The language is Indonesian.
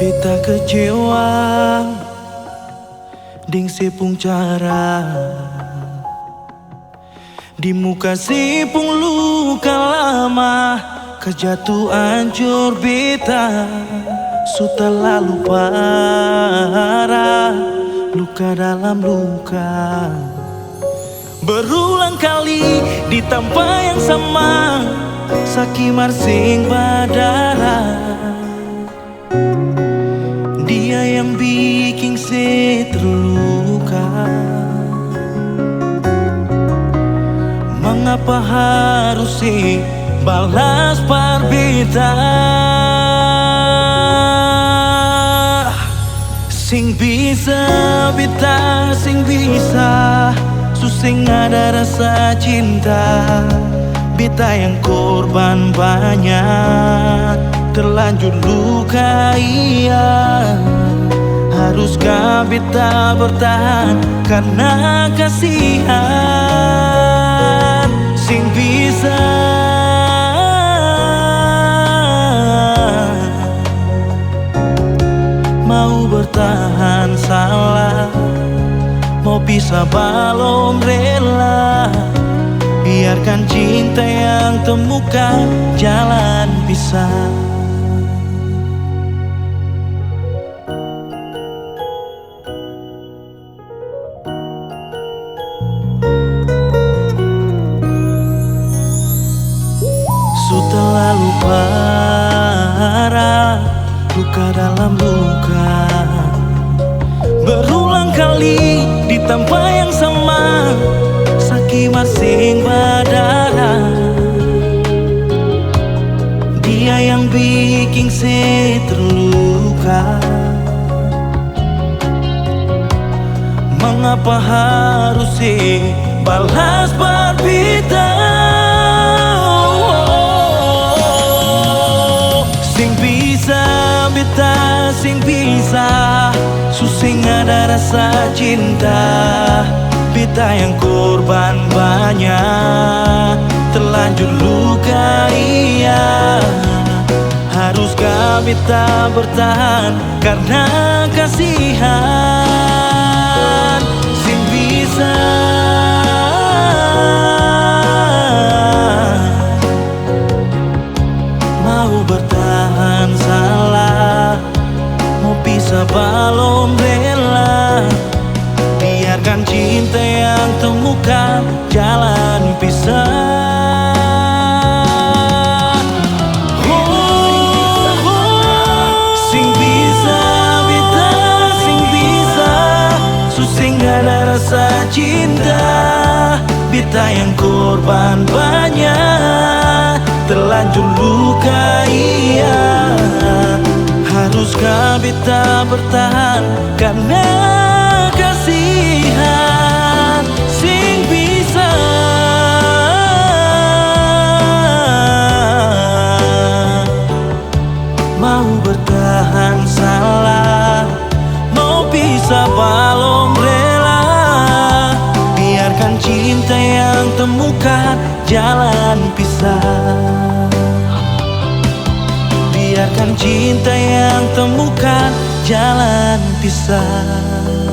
Beta kecewa ding sepung cara di muka sepung luka lama, kejatuh hancur beta sudah lalu parah, luka dalam luka. Berulang kali di tempat yang sama, sakit marsing berdarah. Dia yang bikin saya terluka. Mengapa harus saya balas berbeda? Sing bisa beta, sing bisa suseng ada rasa cinta. Beta yang korban banyak, terlanjur luka iya. Haruskah beta bertahan karena kasihan? Sing bisa mau bertahan salah, mau pisah belum rela. Biarkan cinta yang temukan jalan pisah. Sudah lalu parah, luka dalam luka. Berulang kali di tempat yang sama, sakit masing berdarah. Dia yang bikin saya terluka. Mengapa harus saya balas berbeda? Sing bisa beta, sing bisa suseng ada rasa cinta. Beta yang korban banyak, terlanjur luka iya. Haruskah beta bertahan karena kasihan? Sing bisa mau bertahan salah, mau pisah belum rela. Biarkan cinta yang temukan jalan pisah. Sing bisa beta, sing bisa suseng ada rasa cinta. Beta yang korban banyak, terlanjur luka iya. Haruskah beta bertahan karena kasihan? Sing bisa mau bertahan salah, mau pisah belum rela. Biarkan cinta yang temukan jalan pisah. Biarkan cinta yang temukan jalan pisah.